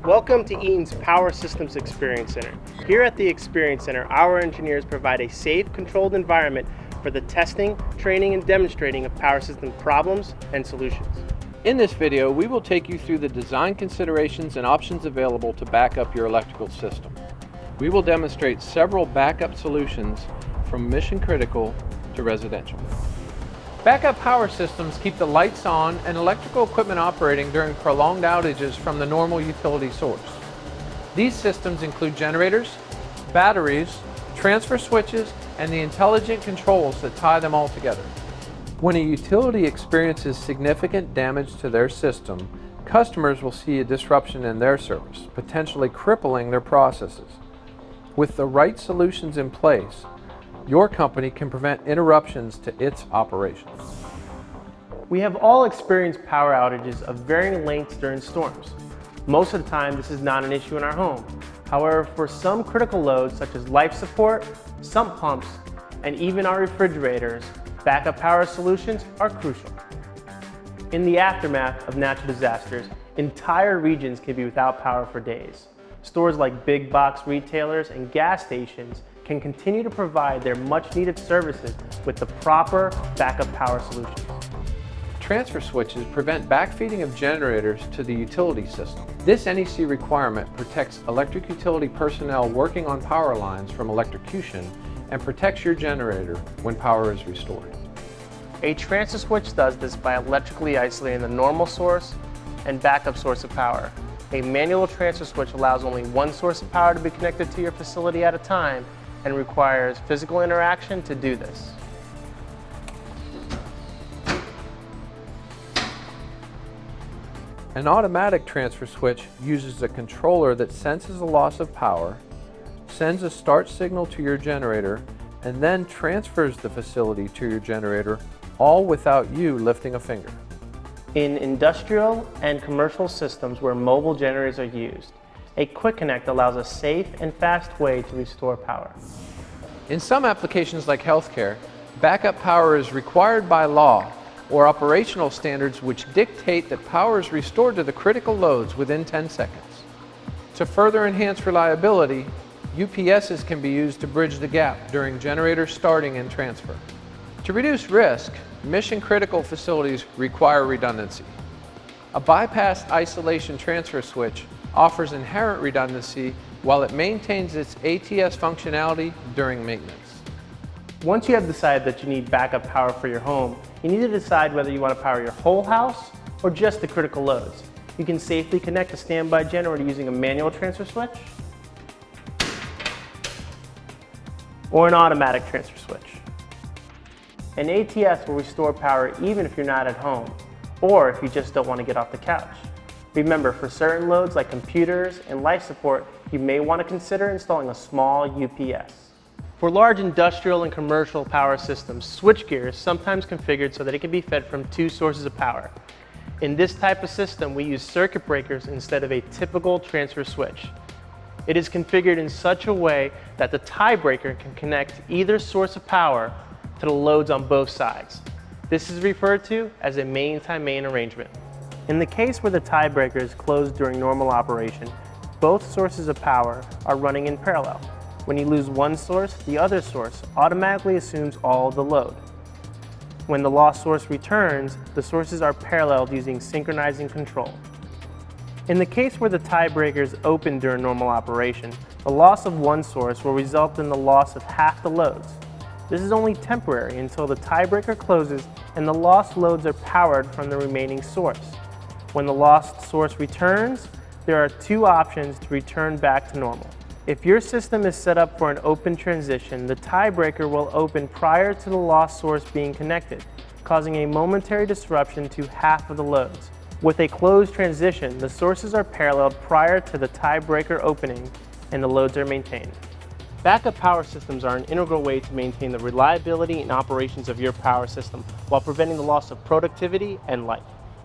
Welcome to Eaton's Power Systems Experience Center. Here at the Experience Center, our engineers provide a safe, controlled environment for the testing, training, and demonstrating of power system problems and solutions. In this video, we will take you through the design considerations and options available to back up your electrical system. We will demonstrate several backup solutions from mission critical to residential. Backup power systems keep the lights on and electrical equipment operating during prolonged outages from the normal utility source. These systems include generators, batteries, transfer switches, and the intelligent controls that tie them all together. When a utility experiences significant damage to their system, customers will see a disruption in their service, potentially crippling their processes. With the right solutions in place, your company can prevent interruptions to its operations. We have all experienced power outages of varying lengths during storms. Most of the time, this is not an issue in our home. However, for some critical loads such as life support, sump pumps, and even our refrigerators, backup power solutions are crucial. In the aftermath of natural disasters, entire regions can be without power for days. Stores like big box retailers and gas stations can continue to provide their much needed services with the proper backup power solutions. Transfer switches prevent backfeeding of generators to the utility system. This NEC requirement protects electric utility personnel working on power lines from electrocution and protects your generator when power is restored. A transfer switch does this by electrically isolating the normal source and backup source of power. A manual transfer switch allows only one source of power to be connected to your facility at a time and requires physical interaction to do this. An automatic transfer switch uses a controller that senses a loss of power, sends a start signal to your generator, and then transfers the facility to your generator, all without you lifting a finger. In industrial and commercial systems where mobile generators are used, a quick connect allows a safe and fast way to restore power. In some applications like healthcare, backup power is required by law or operational standards which dictate that power is restored to the critical loads within 10 seconds. To further enhance reliability, UPSs can be used to bridge the gap during generator starting and transfer. To reduce risk, mission-critical facilities require redundancy. A bypass isolation transfer switch offers inherent redundancy while it maintains its ATS functionality during maintenance. Once you have decided that you need backup power for your home, you need to decide whether you want to power your whole house or just the critical loads. You can safely connect a standby generator using a manual transfer switch or an automatic transfer switch. An ATS will restore power even if you're not at home or if you just don't want to get off the couch. Remember, for certain loads like computers and life support, you may want to consider installing a small UPS. For large industrial and commercial power systems, switchgear is sometimes configured so that it can be fed from two sources of power. In this type of system, we use circuit breakers instead of a typical transfer switch. It is configured in such a way that the tiebreaker can connect either source of power to the loads on both sides. This is referred to as a main-time-main arrangement. In the case where the tiebreaker is closed during normal operation, both sources of power are running in parallel. When you lose one source, the other source automatically assumes all of the load. When the lost source returns, the sources are paralleled using synchronizing control. In the case where the tiebreaker is open during normal operation, the loss of one source will result in the loss of half the loads. This is only temporary until the tiebreaker closes and the lost loads are powered from the remaining source. When the lost source returns, there are two options to return back to normal. If your system is set up for an open transition, the tiebreaker will open prior to the lost source being connected, causing a momentary disruption to half of the loads. With a closed transition, the sources are paralleled prior to the tiebreaker opening and the loads are maintained. Backup power systems are an integral way to maintain the reliability and operations of your power system while preventing the loss of productivity and life.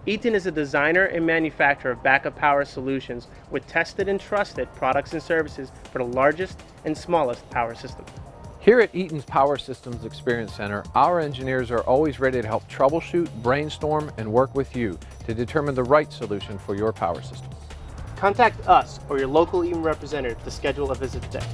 Eaton is a designer and manufacturer of backup power solutions with tested and trusted products and services for the largest and smallest power systems. Here at Eaton's Power Systems Experience Center, our engineers are always ready to help troubleshoot, brainstorm, and work with you to determine the right solution for your power system. Contact us or your local Eaton representative to schedule a visit today.